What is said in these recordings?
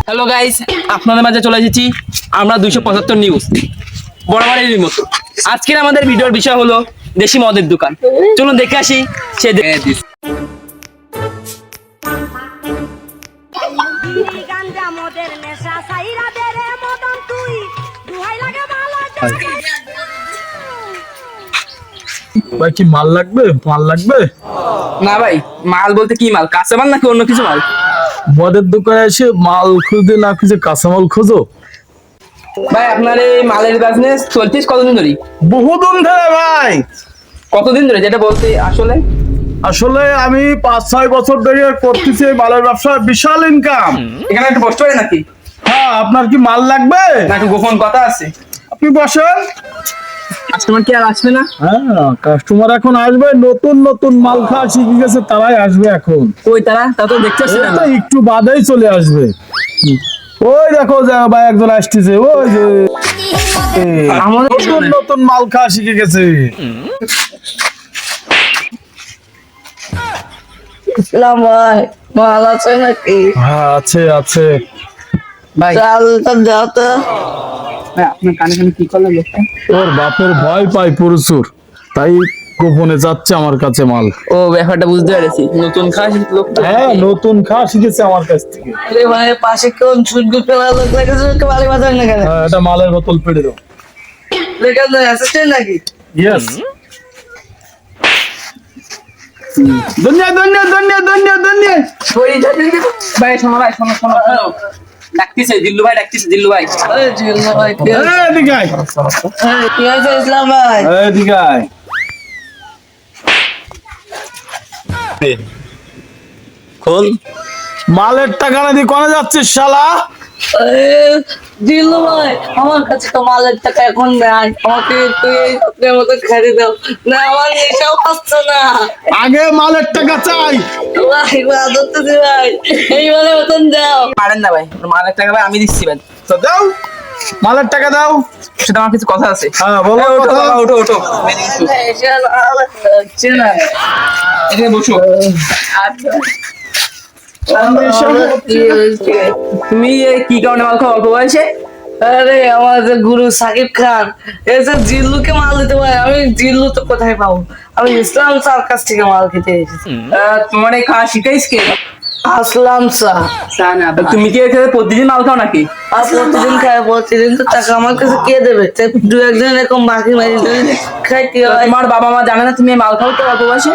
Hello guys, আপনাদের মাঝে চলে এসেছি আমরা 275 নিউজ বরাবরের মতো। আজকের আমাদের ভিডিওর বিষয় হলো দেশি মদের দোকান। চলুন দেখে আসি সে ভাই কি মাল লাগবে? মাল লাগবে না ভাই, মাল বলতে কি মাল? কাঁচা মাল নাকি অন্য কিছু মাল? মদের দোকানে এসে মাল খুঁজতে না খুঁজে কাঁচামাল খোঁজো? ভাই আপনার এই মালের বিজনেস চলতিস কতদিন ধরে? বহুদিন ধরে ভাই। কতদিন ধরে যেটা বলতে আসলে? আসলে আমি 5-6 বছর ধরে করতেছি এই মালের ব্যবসা, বিশাল ইনকাম। এখানে একটু বসতে পারে নাকি? হ্যাঁ, আপনার কি মাল লাগবে? না একটু গোপন কথা আছে। আপনি বসেন। কাস্টমার কি আর আসবে না? হ্যাঁ, কাস্টমার এখন আসবে, নতুন নতুন মাল খাওয়া শিখে গেছে, তারাই আসবে এখন। কই তারা? তা তো দেখতে আসছে এই না। তো একটু বাদেই চলে আসবে। ওই দেখো যে ভাই একজন আসতেছে, ওই যে আমাদের নতুন নতুন মাল খাওয়া শিখে গেছে। ইসলাম ভাই, মাল আছে নাকি? হ্যাঁ, আছে আছে। ভাই চালটা দাও তো। ভাই, আপনার কানে কানে কি করলেন লোকটা? ওর বাপের ভয় পায় প্রচুর, তাই গোপনে যাচ্ছে আমার কাছে মাল। ও ব্যাপারটা বুঝতে পেরেছি, নতুন খাস লোকটা। হ্যাঁ, নতুন খাওয়া শিখেছে আমার কাছ থেকে। আরে ভাই, পাশে কোন ছুটগু ফেলা লোক লেগেছে, বাড়ি বাজার না কেন? হ্যাঁ, এটা মালের বোতল পেড়ে দাও। লেখা যায় অ্যাসিস্ট্যান্ট নাকি? ইয়েস। ধন্যবাদ ধন্যবাদ ধন্যবাদ ধন্যবাদ ধন্যবাদ। ভাই শোনো, ভাই শোনো শোনো শোনো। ডাকতেছে দিল্লু ভাই, ডাকতেছে দিল্লু ভাই। আরে জিল্লা ভাই, কি হয়েছে? এদিকে আয়, এই, কি হয়েছে ইসলাম ভাই? এদিকে আয়। খোল। মালের টাকা না দিয়ে কোনে যাচ্ছিস শালা? জিল্লু ভাই, আমার কাছে তো মালের টাকা এখন নাই, আমাকে তুই আপনার মতো খাইয়ে দাও না, আমার নেশাও পাচ্ছে না আগে মালের টাকা চাই। ভাই। আদর দি ভাই, এইবারে মতন দাও। পারেন না ভাই, মালের টাকা ভাই আমি দিচ্ছি ভাই। তো দাও, মালের টাকা দাও। সেটা আমার কিছু কথা আছে। হ্যাঁ, বলো ওঠো কথা। বাবা, ওঠো ওঠো। নেশা হচ্ছে না। এখানে বসো। আচ্ছা, তুমি কি কারণে মাল খাও অল্প বয়সে? আরে আমাদের গুরু সাকিব খান এসে জিল্লুকে মাল দিতে পারে, আমি জিল্লু তো কোথায় পাবো? আমি ইসলাম স্যার কাছ থেকে মাল খেতে এসেছি। তোমার এই খাওয়া শিখাইস কে? আসলাম স্যার। তুমি কি এখানে প্রতিদিন মাল খাও নাকি? আর প্রতিদিন খাই, প্রতিদিন তো টাকা আমার কাছে কে দেবে? তাই দু একদিন এরকম বাকি মারি খাইতে হয়। তোমার বাবা মা জানে না তুমি এই মাল খাও তো অল্প বয়সে?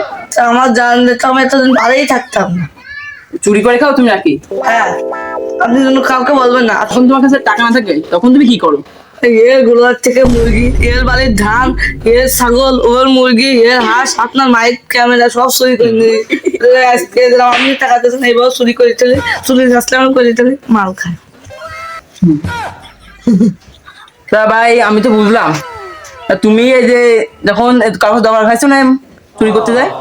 আমার জানলে তো আমি এতদিন ভালোই থাকতাম না। চুরি করে খাও তুমি নাকি? হ্যাঁ, আপনি যেন কাউকে বলবেন না। এখন তোমার কাছে টাকা না থাকে তখন তুমি কি করো? এর গোলার থেকে মুরগি, এর বাড়ির ধান, এর ছাগল, ওর মুরগি, এর হাঁস, আপনার মাইক ক্যামেরা সব চুরি করে নিয়ে আজকে দিলাম। আপনি টাকা দিয়েছেন, এইবার চুরি করে চলে, চুরি আসলাম করে চলে মাল খায়। তা ভাই আমি তো বুঝলাম, তা তুমি এই যে যখন কাগজ দরকার খাইছো না চুরি করতে যায়?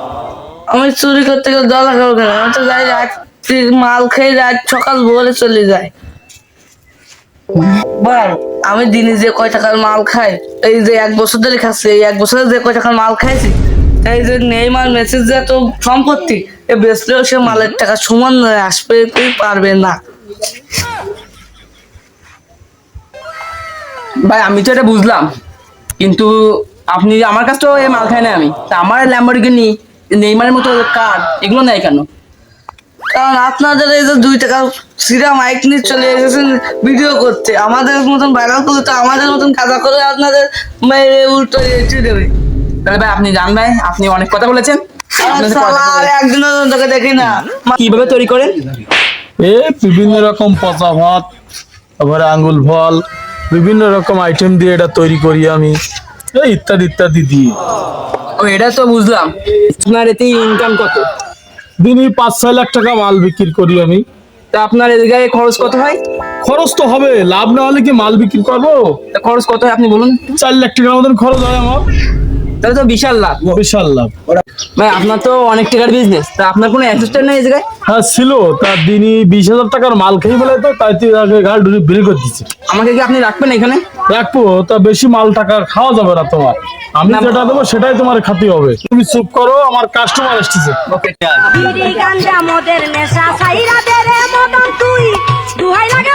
আমি চুরি করতে গেলে দলা খাবো কেন? আমি তো যাই রাত্রি মাল খেয়ে রাত সকাল ভোরে চলে যায়। ভাই, আমি দিনে যে কয় টাকার মাল খাই, এই যে 1 বছর ধরে খাচ্ছি, এই 1 বছরে যে কয় টাকার মাল খাইছি, এই যে নেইমার মেসেজ যে তো সম্পত্তি, এ বেচলেও সে মালের টাকা সমান আসবে তুই পারবে না। ভাই আমি তো এটা বুঝলাম, কিন্তু আপনি আমার কাছ তো এই মাল খাই না আমি, তা আমার ল্যাম্বরগিনি নেইমারের মতো কার এগুলো নেই কেন? কারণ আপনাদের এই যে 2 টাকা সিরা মাইক নিয়ে চলে এসেছেন ভিডিও করতে, আমাদের মতন ভাইরাল করলে তো আমাদের মতন কাজা করে আপনাদের মেরে উল্টো এঁচে দেবে। তাহলে ভাই আপনি জান ভাই, আপনি অনেক কথা বলেছেন। আপনার সাথে কথা আর বলে- একদিনও তোকে দেখি না। কিভাবে তৈরি করেন? বিভিন্ন রকম পচা ভাত, তারপরে আঙ্গুল ফল, বিভিন্ন রকম আইটেম দিয়ে এটা তৈরি করি আমি, এই ইত্যাদি ইত্যাদি দিয়ে। ও এটা তো বুঝলাম, আপনার এতে ইনকাম কত? দিনই 5-6 লাখ টাকা মাল বিক্রি করি আমি। তা আপনার এই জায়গায় খরচ কত হয়? খরচ তো হবে, লাভ না হলে কি মাল বিক্রি করবো? তা খরচ কত হয় আপনি বলুন। 4 লাখ টাকার মতন খরচ হয় আমার। তাহলে তো বিশাল লাভ। বিশাল লাভ। ভাই আপনার তো অনেক টাকার বিজনেস, তা আপনার কোনো অ্যাসিস্ট্যান্ট নেই এই জায়গায়? হ্যাঁ ছিল, তার দিনই 20,000 টাকার মাল খেয়ে বলে তো, তাই তুই আগে ঘাট ধরে বিল করে দিচ্ছে। আমাকে কি আপনি রাখবেন এখানে? রাখবো, তা বেশি মাল টাকা খাওয়া যাবে না তোমার। আমি না। যেটা দেবো সেটাই তোমার খাতে হবে। তুমি চুপ করো, আমার কাস্টমার এসেছে। ওকে। বিড়ি গাঞ্জা মদের নেশা সাইরা দে রে মদন তুই দুহাই লাগে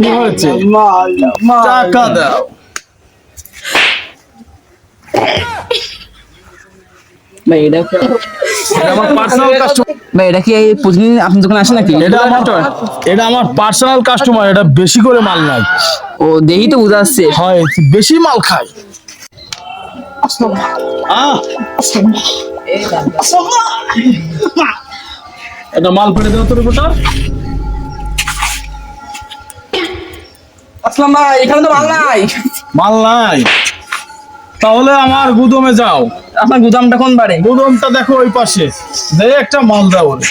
কি হয়েছে? টাকা দাও। ভাই এটা এটা আমার পার্সোনাল কাস্টমার। ভাই এটা কি এই প্রতিদিন আপনার দোকানে আসে নাকি? এটা আমার পার্সোনাল কাস্টমার। এটা বেশি করে মাল নাই। ও দেখি তো বোঝা যাচ্ছে। হয় বেশি মাল খায়। এটা মাল ফেলে দেওয়া তোর রিপোর্টার। আসলাম ভাই, এখানে তো মাল নাই। মাল নাই তাহলে আমার গুদমে যাও। আপনার গুদামটা কোন বাড়ি? গুদমটা দেখো ওই পাশে, দেখে একটা মাল দাও ওরে।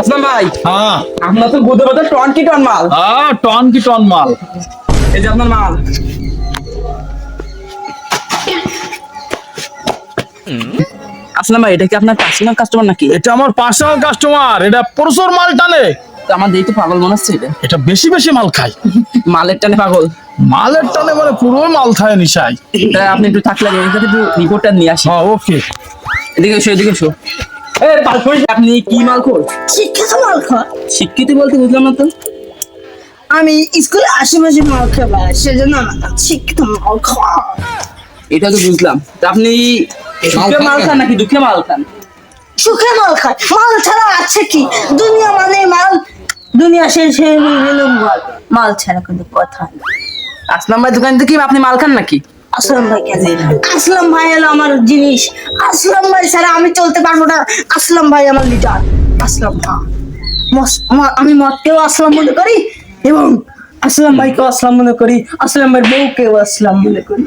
আসলাম ভাই, হ্যাঁ আপনার তো গুদামে তো টন কি টন মাল। টন কি টন মাল। এই যে আপনার মাল। আসলাম ভাই, এটা কি আপনার পার্সোনাল কাস্টমার নাকি? এটা আমার পার্সোনাল কাস্টমার। এটা প্রচুর মাল টানে। তো আমার দেখি তো পাগল মনে হচ্ছে এটা। এটা বেশি বেশি মাল খায়। মালের টানে পাগল। মালের টানে মানে পুরো মাল খায় নিশায়। তা আপনি একটু থাকলে একটু রিপোর্টটা নিয়ে আসি। হ্যাঁ ওকে। এদিকে এসো, এদিকে এসো। আপনি কি মাল খোর? শিক্ষিত মাল খাওয়া। শিক্ষিত বলতে বুঝলাম না তো। আমি স্কুলে আশেপাশে মাল খাওয়া, সেজন্য আমার শিক্ষিত মাল খাওয়া। এটা তো বুঝলাম। তা আপনি সুখে মাল খান নাকি দুঃখে মাল খান? সুখে মাল খায়। মাল ছাড়া আছে কি? দুনিয়া মানে মাল। দুনিয়া শেষ হয়ে গেল মাল। মাল ছাড়া কিন্তু কথা নেই। আসলাম ভাই দোকান থেকে আপনি মাল খান নাকি? আসলাম ভাই কেন? আসলাম ভাই হলো আমার জিনিস। আসলাম ভাই ছাড়া আমি চলতে পারবো না। আসলাম ভাই আমার লিডার। আসলাম ভাই আমি মদকেও আসলাম মনে করি এবং আসলাম ভাইকেও আসলাম মনে করি। আসলাম ভাইয়ের বউকেও আসলাম মনে করি।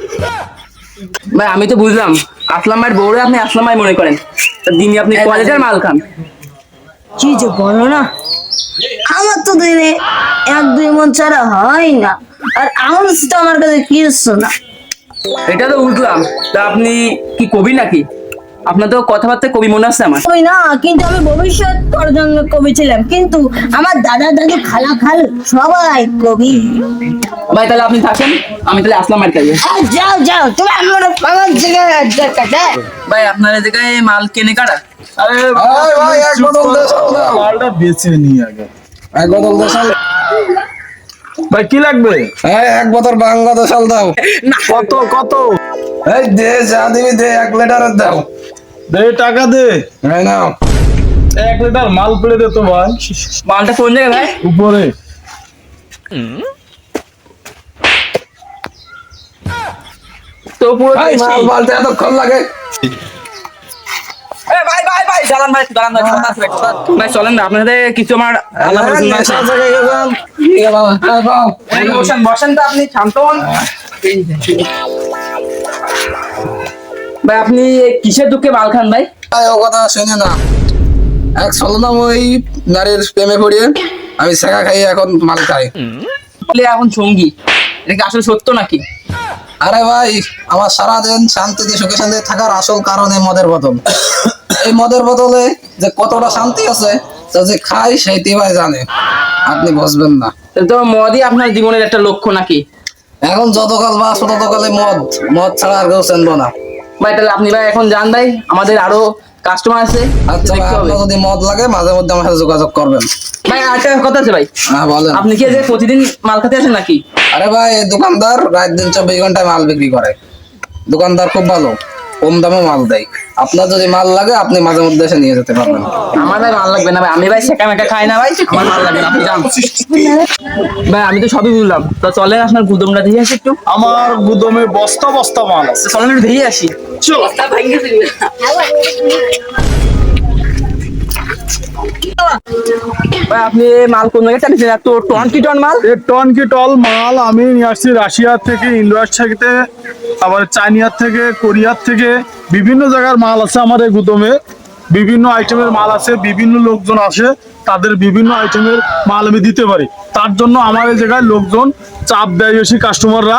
ভাই আমি তো বুঝলাম আসলাম ভাইয়ের বউরে আপনি আসলাম ভাই মনে করেন। তা দিনে আপনি কলেজের মাল খান? কি যে বলো না, আমার তো দিনে 1-2 মন ছাড়া হয় না। আর আউন্স তো আমার কাছে কিছু না। এটা তো বুঝলাম। তা আপনি কি কবি নাকি? আপনার তো কথাবার্তা কবি মনে হচ্ছে আমার। ওই না, কিন্তু আমি ভবিষ্যৎ জন্য কবি ছিলাম, কিন্তু আমার দাদা দাদু খালা খাল সবাই কবি। ভাই তাহলে আপনি থাকেন, আমি তাহলে আসলাম ভাইয়ের কাছে। যাও যাও, তুমি আমার জায়গায় ভাই আপনার এই জায়গায় মাল কেনে কারা? আরে ভাই এক বোতল দে চাল দাও। মালটা বেচে নি আগে। এক বোতল দে চাল। ভাই কি লাগবে? এই এক বোতল ভাঙ্গা দে চাল দাও। কত কত? এই দে যা দিবি দে 1 লিটারের দাও। দে টাকা দে। এই নাও। 1 লিটার মাল ফেলে দে তো ভাই। মালটা কোন জায়গায় ভাই? উপরে। তো পুরো এই মাল মালতে এতক্ষণ লাগে। ভাই ভাই ভাই দালান ভাই, দালান ভাই, ভাই চলেন না আপনার সাথে কিছু আমার আলাপ আলোচনা আছে। নেশা জায়গায় গেলাম। ঠিক আছে বাবা, হ্যাঁ বাবা। এই বসেন বসেন তো আপনি শান্ত হন। ভাই আপনি কিসের দুঃখে মাল খান ভাই? এই ও কথা শুনে না। এক চললাম ওই নারীর প্রেমে পড়িয়ে আমি ছেঁকা খাই এখন মাল খাই। বলে এখন সঙ্গী, এটা কি আসলে সত্য নাকি? আরে ভাই আমার সারাদিন শান্তিতে সুখে শান্তিতে থাকার আসল কারণ এই মদের বোতল। এই মদের বোতলে যে কতটা শান্তি আছে তা যে খাই সেইটি ভাই জানে, আপনি বুঝবেন না। তাহলে তো মদই আপনার জীবনের একটা লক্ষ্য নাকি? এখন যতকাল বাঁচবো ততকালে মদ, মদ ছাড়া আর কেউ চেনবো না। ভাই তাহলে আপনি ভাই এখন যান ভাই, আমাদের আরো কাস্টমার আছে, আচ্ছা ভাই, দেখতে হবে। আপনার যদি মদ লাগে মাঝে মধ্যে আমার সাথে যোগাযোগ করবেন। ভাই আরেকটা কথা আছে ভাই, হ্যাঁ বলেন। আপনি কি যে প্রতিদিন মাল খেতে আসেন নাকি? আরে ভাই এই দোকানদার রাত দিন 24 ঘন্টায় মাল বিক্রি করে। দোকানদার খুব ভালো, কম দামে মাল দেয়। আপনার যদি মাল লাগে আপনি মাঝে মধ্যে এসে নিয়ে যেতে পারবেন। আমার ভাই মাল লাগবে না ভাই, আমি ভাই সেকা মেকা খাই না ভাই, আমার মাল লাগবে না, আপনি যান। ভাই আমি তো সবই বুঝলাম, তো চলেন আপনার গুদমটা দিয়ে আসি একটু। আমার গুদমে বস্তা বস্তা মাল আছে। তো চলেন একটু দিয়ে আসি। চল। ভাই আপনি মাল কোন জায়গায় চালিয়েছেন? এত টন কি টন মাল? এই টন কি টল মাল আমি নিয়ে আসছি রাশিয়া থেকে, ইন্ডোনেশিয়া থেকে, আবার চাইনিয়ার থেকে, কোরিয়ার থেকে। বিভিন্ন জায়গার মাল আছে আমার এই গুদমে। বিভিন্ন আইটেমের মাল আছে, বিভিন্ন লোকজন আসে, তাদের বিভিন্ন আইটেমের মাল আমি দিতে পারি। তার জন্য আমার এই জায়গায় লোকজন চাপ দেয় বেশি, কাস্টমাররা।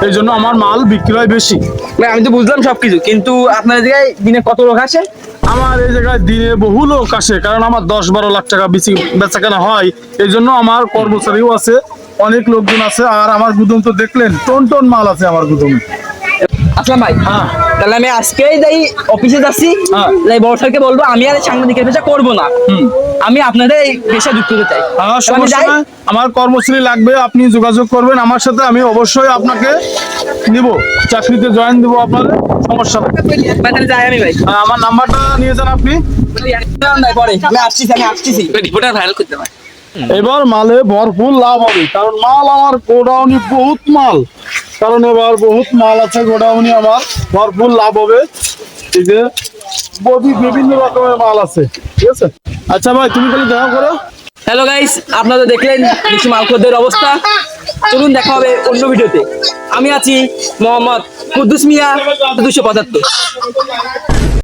এই জন্য আমার মাল বিক্রি হয় বেশি। ভাই আমি তো বুঝলাম সবকিছু, কিন্তু আপনার জায়গায় দিনে কত লোক আসে? আমার এই জায়গায় দিনে বহু লোক আসে, কারণ আমার 10-12 লাখ টাকা বেচাকেনা হয়। এই জন্য আমার কর্মচারীও আছে, অনেক লোকজন আছে। আর আমার গুদম তো দেখলেন, টন টন মাল আছে আমার গুদমে। আসলাম ভাই, হ্যাঁ তাহলে আমি আজকেই যাই অফিসে যাচ্ছি, হ্যাঁ। যাই বড় স্যারকে বলবো আমি আর সাংবাদিকের পেশা করবো না, আমি আপনাদের এই পেশা যুক্ত হতে চাই। হ্যাঁ, তাহলে আমি সমস্যা যাই। নাই। আমার কর্মশ্রী লাগবে, আপনি যোগাযোগ করবেন আমার সাথে, আমি অবশ্যই আপনাকে নিব, চাকরিতে জয়েন দিব আপনার, সমস্যা নেই। ভাই, তাহলে যাই আমি ভাই। আমার নাম্বারটা নিয়ে যান আপনি। ভাই, পরে আমি আসছি রিপোর্টার ভাইরাল করতে পারি। এবার মালে ভরপুর লাভ হবে, কারণ মাল আমার গোডাউনে বহুত মাল, কারণ এবার বহুত মাল আছে গোডাউনে, আমার ভরপুর লাভ হবে। এই যে বিভিন্ন রকমের মাল আছে, ঠিক আছে। আচ্ছা ভাই, তুমি তাহলে দেখা করো। হ্যালো গাইস, আপনারা দেখলেন দেশি মালখোরদের অবস্থা। চলুন দেখা হবে অন্য ভিডিওতে। আমি আছি মোহাম্মদ কুদ্দুস মিয়া 275।